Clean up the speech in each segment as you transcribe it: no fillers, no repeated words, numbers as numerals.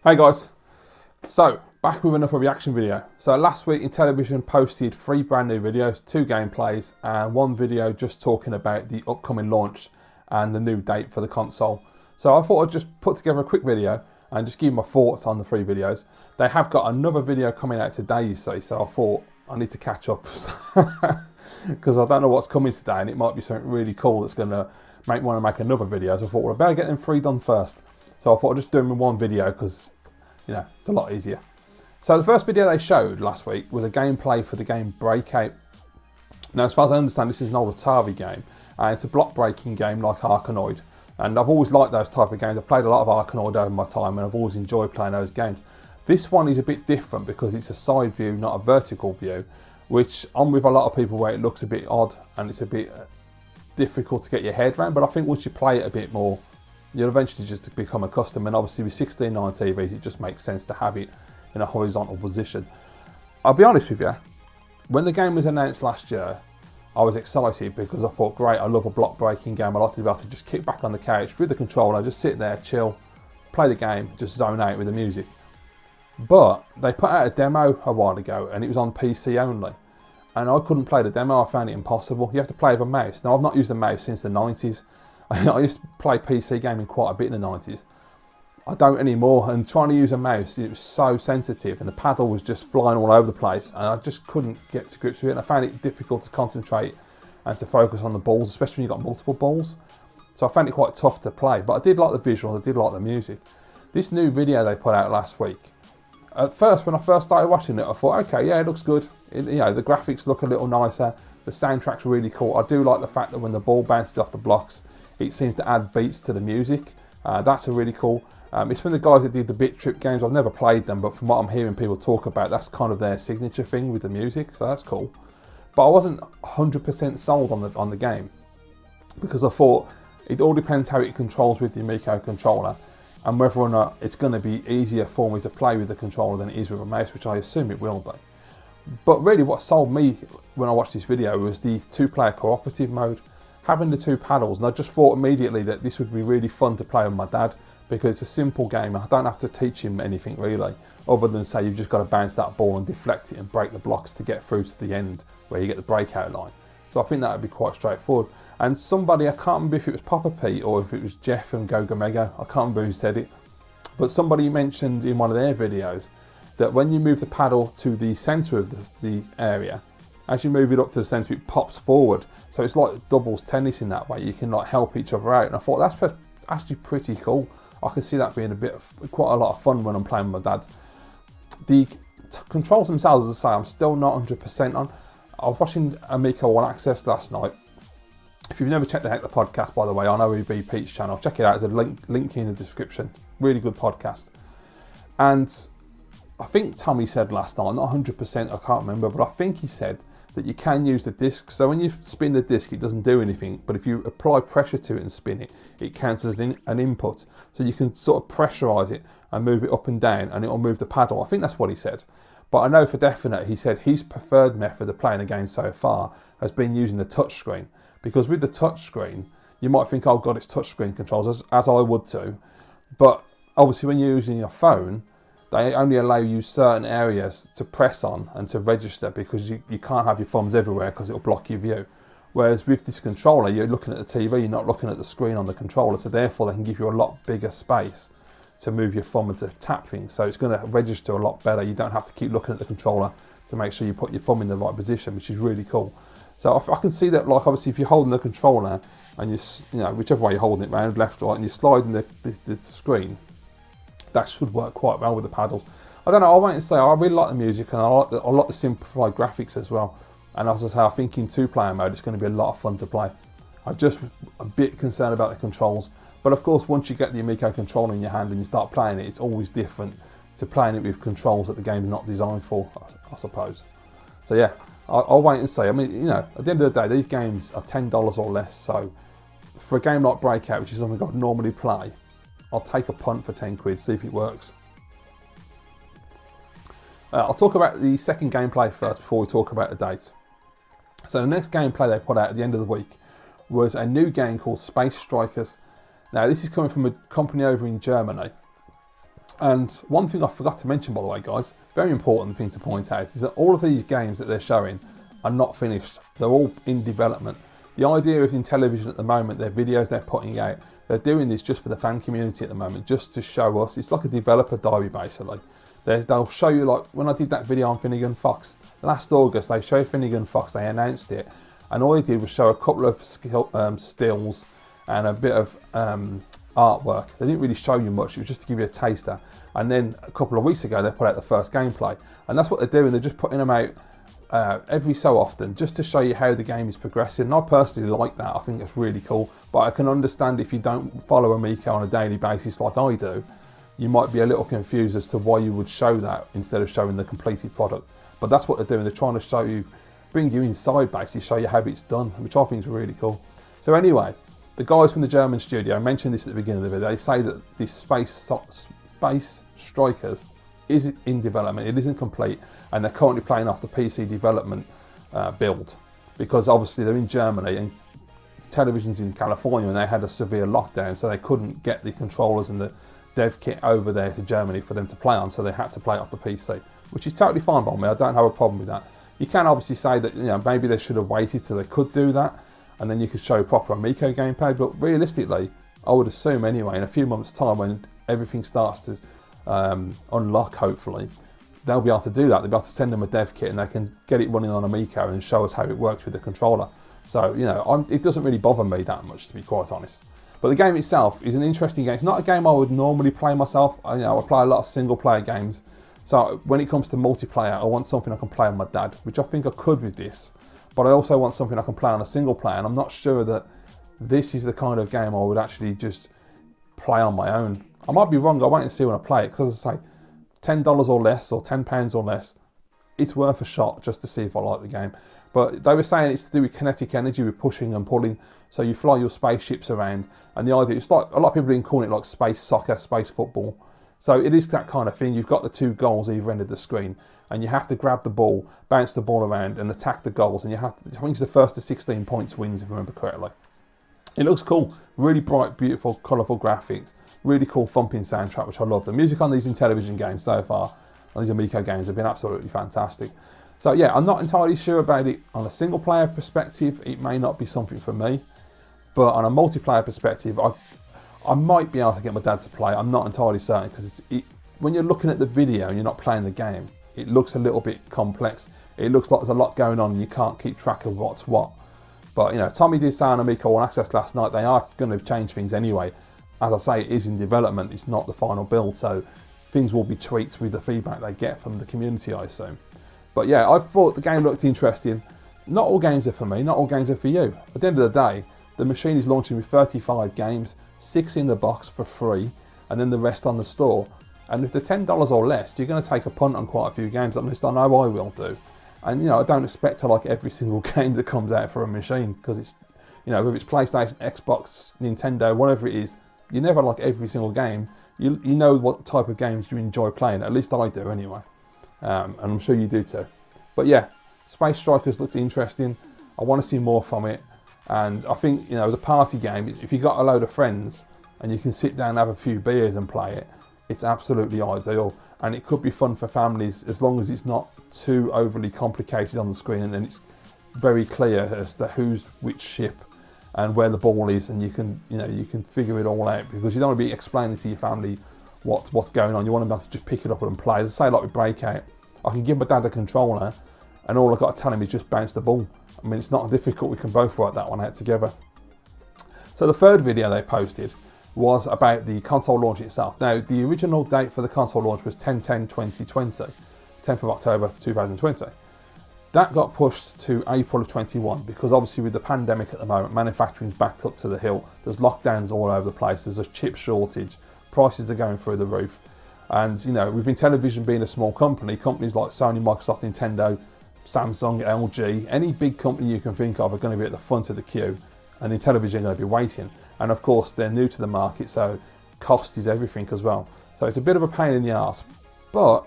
Hey guys, so back with another reaction video. So last week Intellivision posted 3 brand new videos, 2 gameplays and 1 video just talking about the upcoming launch and the new date for the console. So I thought I'd just put together a quick video and just give my thoughts on the 3 videos. They have got another video coming out today, you see, so I thought I need to catch up because I don't know what's coming today and it might be something really cool that's going to make me want to make another video. So I thought, well, I better get them 3 done first. So I thought I'd just do them in 1 video because, you know, it's a lot easier. So the first video they showed last week was a gameplay for the game Breakout. Now, as far as I understand, this is an old Atari game, and it's a block breaking game like Arkanoid. And I've always liked those type of games. I've played a lot of Arkanoid over my time, and I've always enjoyed playing those games. This one is a bit different because it's a side view, not a vertical view, which I'm with a lot of people where it looks a bit odd and it's a bit difficult to get your head around. But I think once you play it a bit more, you'll eventually just become accustomed. And obviously with 16:9 TVs, it just makes sense to have it in a horizontal position. I'll be honest with you, when the game was announced last year, I was excited because I thought, great, I love a block breaking game. I like to be able to just kick back on the couch with the controller, just sit there, chill, play the game, just zone out with the music. But they put out a demo a while ago and it was on PC only. And I couldn't play the demo, I found it impossible. You have to play with a mouse. Now, I've not used a mouse since the 90s. I used to play PC gaming quite a bit in the 90s. I don't anymore, and trying to use a mouse, it was so sensitive and the paddle was just flying all over the place and I just couldn't get to grips with it, and I found it difficult to concentrate and to focus on the balls, especially when you've got multiple balls. So I found it quite tough to play, but I did like the visual, I did like the music. This new video they put out last week, at first when I first started watching it, I thought, okay, yeah, it looks good. You know, the graphics look a little nicer, the soundtrack's really cool. I do like the fact that when the ball bounces off the blocks, it seems to add beats to the music. That's a really cool. It's from the guys that did the Bit Trip games. I've never played them, but from what I'm hearing people talk about, that's kind of their signature thing with the music, so that's cool. But I wasn't 100% sold on the game because I thought it all depends how it controls with the Amico controller and whether or not it's going to be easier for me to play with the controller than it is with a mouse, which I assume it will be. But really what sold me when I watched this video was the 2-player cooperative mode, having the 2 paddles, and I just thought immediately that this would be really fun to play with my dad because it's a simple game. I don't have to teach him anything really, other than say you've just got to bounce that ball and deflect it and break the blocks to get through to the end where you get the breakout line. So I think that would be quite straightforward. And somebody, I can't remember if it was Papa Pete or if it was Jeff from GoGoMega, I can't remember who said it, but somebody mentioned in one of their videos that when you move the paddle to the centre of the area, as you move it up to the centre, it pops forward. So it's like doubles tennis in that way. You can like help each other out. And I thought that's actually pretty cool. I can see that being quite a lot of fun when I'm playing with my dad. The controls themselves, as I say, I'm still not 100% on. I was watching Amico All Access last night. If you've never checked out the podcast, by the way, on OEB Pete's channel, check it out. There's a link in the description. Really good podcast. And I think Tommy said last night, not 100%, I can't remember, but I think he said that you can use the disc. So when you spin the disc, it doesn't do anything, but if you apply pressure to it and spin it, it counts as an input. So you can sort of pressurize it and move it up and down and it'll move the paddle. I think that's what he said. But I know for definite, he said his preferred method of playing the game so far has been using the touchscreen. Because with the touchscreen, you might think, oh God, it's touchscreen controls, as I would too. But obviously when you're using your phone, they only allow you certain areas to press on and to register because you can't have your thumbs everywhere because it'll block your view. Whereas with this controller, you're looking at the TV, you're not looking at the screen on the controller, so therefore they can give you a lot bigger space to move your thumb and to tap things. So it's going to register a lot better. You don't have to keep looking at the controller to make sure you put your thumb in the right position, which is really cool. So I can see that, like obviously if you're holding the controller and you know, whichever way you're holding it, round, left, right, and you're sliding the screen, that should work quite well with the paddles. I don't know, I'll wait and say. I really like the music and I like the simplified graphics as well. And as I say, I think in 2-player mode it's going to be a lot of fun to play. I'm just a bit concerned about the controls. But of course, once you get the Amico controller in your hand and you start playing it, it's always different to playing it with controls that the game's not designed for, I suppose. So yeah, I'll wait and see. I mean, you know, at the end of the day, these games are $10 or less. So for a game like Breakout, which is something I'd normally play, I'll take a punt for 10 quid, see if it works. I'll talk about the second gameplay first before we talk about the date. So the next gameplay they put out at the end of the week was a new game called Space Strikers. Now this is coming from a company over in Germany. And one thing I forgot to mention, by the way, guys, very important thing to point out, is that all of these games that they're showing are not finished. They're all in development. The idea of Intellivision at the moment, their videos they're putting out, they're doing this just for the fan community at the moment, just to show us. It's like a developer diary, basically. They'll show you, like when I did that video on Finnegan Fox last August, they showed Finnegan Fox, they announced it, and all they did was show a couple of stills and a bit of artwork. They didn't really show you much, it was just to give you a taster. And then a couple of weeks ago they put out the first gameplay, and that's what they're doing. They're just putting them out every so often just to show you how the game is progressing. And I personally like that. I think it's really cool, but I can understand if you don't follow Amico on a daily basis like I do, you might be a little confused as to why you would show that instead of showing the completed product. But that's what they're doing. They're trying to show you, bring you inside basically, show you how it's done, which I think is really cool. So anyway, the guys from the German studio, I mentioned this at the beginning of the video, they say that this Space Strikers is in development, it isn't complete, and they're currently playing off the PC development build, because obviously they're in Germany and television's in California and they had a severe lockdown, so they couldn't get the controllers and the dev kit over there to Germany for them to play on, so they had to play it off the PC, which is totally fine by me. I don't have a problem with that. You can obviously say that, you know, maybe they should have waited till they could do that, and then you could show proper Amico gameplay, but realistically, I would assume anyway, in a few months' time when everything starts to unlock, hopefully, they'll be able to do that. They'll be able to send them a dev kit and they can get it running on Amico and show us how it works with the controller. So, you know, it doesn't really bother me that much, to be quite honest. But the game itself is an interesting game. It's not a game I would normally play myself. I play a lot of single player games. So when it comes to multiplayer, I want something I can play with my dad, which I think I could with this. But I also want something I can play on a single player, and I'm not sure that this is the kind of game I would actually just play on my own. I might be wrong, I'll wait and see when I play it, because as I say, $10 or less, or £10 or less, it's worth a shot just to see if I like the game. But they were saying it's to do with kinetic energy, with pushing and pulling, so you fly your spaceships around, and the idea, it's like, a lot of people have been calling it like space soccer, space football. So it is that kind of thing. You've got the two goals either end of the screen, and you have to grab the ball, bounce the ball around, and attack the goals, and you have to, I think it's the first to 16 points wins, if I remember correctly. It looks cool, really bright, beautiful, colourful graphics, really cool thumping soundtrack, which I love. The music on these Intellivision games so far, on these Amico games, have been absolutely fantastic. So yeah, I'm not entirely sure about it on a single player perspective. It may not be something for me, but on a multiplayer perspective, I might be able to get my dad to play. I'm not entirely certain, because when you're looking at the video and you're not playing the game, it looks a little bit complex. It looks like there's a lot going on and you can't keep track of what's what. But you know, Tommy did say on Amico All Access last night, they are going to change things anyway. As I say, it is in development, it's not the final build, so things will be tweaked with the feedback they get from the community, I assume. But yeah, I thought the game looked interesting. Not all games are for me, not all games are for you. At the end of the day, the machine is launching with 35 games, 6 in the box for free, and then the rest on the store. And if they're $10 or less, you're going to take a punt on quite a few games. At least I know I will do. And you know, I don't expect to like every single game that comes out for a machine, because it's, you know, whether it's PlayStation, Xbox, Nintendo, whatever it is, you never like every single game. You know what type of games you enjoy playing. At least I do anyway. And I'm sure you do too. But yeah, Space Strikers looked interesting. I want to see more from it. And I think, you know, as a party game, if you've got a load of friends and you can sit down and have a few beers and play it, it's absolutely ideal. And it could be fun for families as long as it's not too overly complicated on the screen, and then it's very clear as to who's which ship and where the ball is, and you can figure it all out, because you don't want to be explaining to your family what's going on. You want them to just pick it up and play. As I say, like with Breakout, I can give my dad a controller and all I've got to tell him is just bounce the ball. I mean, it's not difficult, we can both work that one out together. So the third video they posted was about the console launch itself. Now, the original date for the console launch was 10/10/2020, 10th of October 2020. That got pushed to April of 21, because obviously with the pandemic at the moment, manufacturing's backed up to the hill. There's lockdowns all over the place, there's a chip shortage, prices are going through the roof. And you know, with Intellivision being a small company, companies like Sony, Microsoft, Nintendo, Samsung, LG, any big company you can think of are going to be at the front of the queue, and Intellivision are going to be waiting. And of course, they're new to the market, so cost is everything as well. So it's a bit of a pain in the arse, but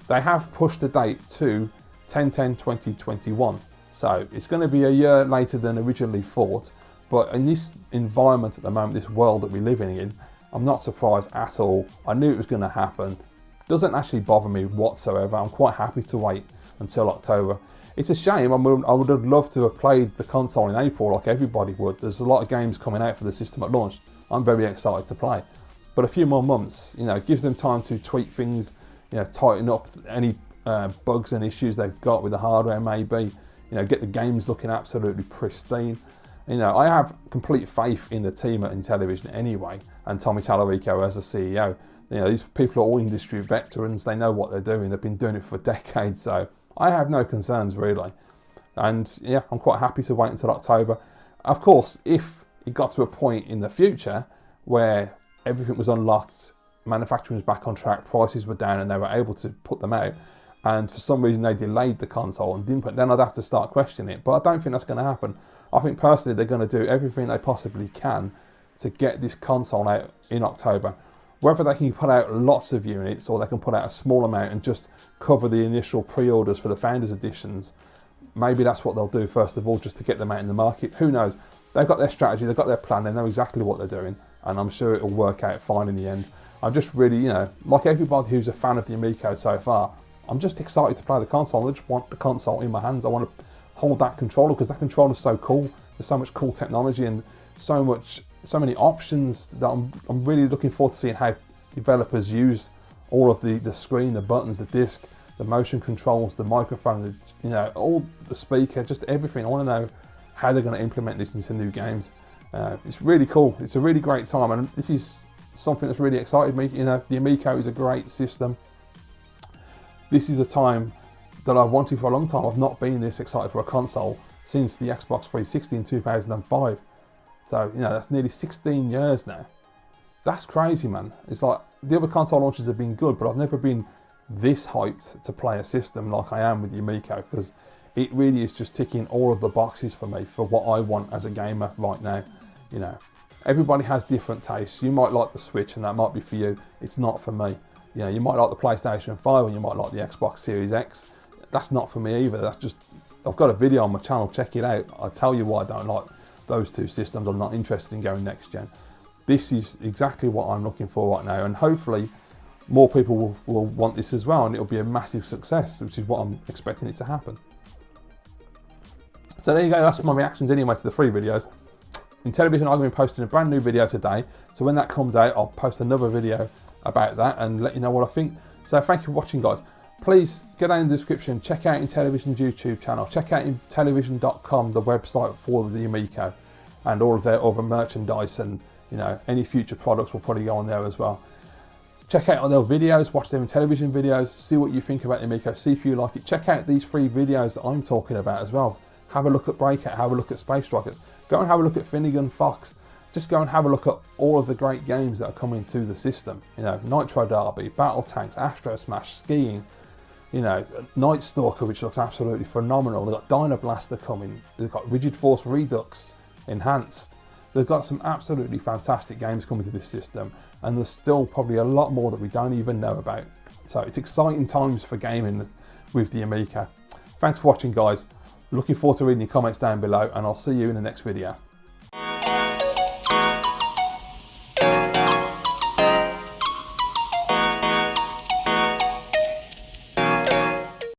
they have pushed the date to 10/10/2021. So it's going to be a year later than originally thought, but in this environment at the moment, this world that we're living in, I'm not surprised at all. I knew it was going to happen. Doesn't actually bother me whatsoever. I'm quite happy to wait until October. It's a shame. I would have loved to have played the console in April like everybody would. There's a lot of games coming out for the system at launch. I'm very excited to play. But a few more months, you know, gives them time to tweak things, you know, tighten up any bugs and issues they've got with the hardware maybe, you know, get the games looking absolutely pristine. You know, I have complete faith in the team at Intellivision anyway, and Tommy Tallarico as the CEO. You know, these people are all industry veterans. They know what they're doing. They've been doing it for decades, so I have no concerns really. And yeah, I'm quite happy to wait until October. Of course, if it got to a point in the future where everything was unlocked, manufacturing was back on track, prices were down, and they were able to put them out, and for some reason they delayed the console and didn't put, then I'd have to start questioning it. But I don't think that's going to happen. I think personally they're going to do everything they possibly can to get this console out in October. Whether they can put out lots of units or they can put out a small amount and just cover the initial pre-orders for the Founders Editions, maybe that's what they'll do first of all, just to get them out in the market. Who knows? They've got their strategy, they've got their plan, they know exactly what they're doing, and I'm sure it'll work out fine in the end. I'm just really, you know, like everybody who's a fan of the Amico so far, I'm just excited to play the console. I just want the console in my hands. I want to hold that controller because that controller is so cool. There's so much cool technology and so many options that I'm really looking forward to seeing how developers use all of the screen, the buttons, the disc, the motion controls, the microphone, you know, all the speaker, just everything. I want to know how they're going to implement this into new games. It's really cool. It's a really great time, and this is something that's really excited me. You know, the Amico is a great system. This is a time that I've wanted for a long time. I've not been this excited for a console since the Xbox 360 in 2005. So, you know, that's nearly 16 years now. That's crazy, man. It's like the other console launches have been good, but I've never been this hyped to play a system like I am with the Amico, because it really is just ticking all of the boxes for me for what I want as a gamer right now. You know, everybody has different tastes. You might like the Switch and that might be for you. It's not for me. You know, you might like the PlayStation 5 and you might like the Xbox Series X. That's not for me either. That's just, I've got a video on my channel, check it out. I'll tell you why I don't like those two systems. I'm not interested in going next gen. This is exactly what I'm looking for right now, and hopefully more people will want this as well, and it'll be a massive success, which is what I'm expecting it to happen. So there you go, that's my reactions anyway to the 3 videos. Intellivision are going to be posting a brand new video today, so when that comes out I'll post another video about that and let you know what I think. So thank you for watching, guys. Please get down in the description, check out Intellivision's YouTube channel, check out Intellivision.com, the website for the Amico, and all of their other merchandise, and you know, any future products will probably go on there as well. Check out their videos, watch their Intellivision videos, see what you think about the Amico, see if you like it. Check out these 3 videos that I'm talking about as well. Have a look at Breakout, have a look at Space Rockets, go and have a look at Finnegan Fox. Just go and have a look at all of the great games that are coming to the system. You know, Nitro Derby, Battle Tanks, Astro Smash, Skiing, you know, Night Stalker, which looks absolutely phenomenal. They've got Dyna Blaster coming, they've got Rigid Force Redux Enhanced. They've got some absolutely fantastic games coming to this system, and there's still probably a lot more that we don't even know about. So it's exciting times for gaming with the Amico. Thanks for watching, guys. Looking forward to reading your comments down below, and I'll see you in the next video.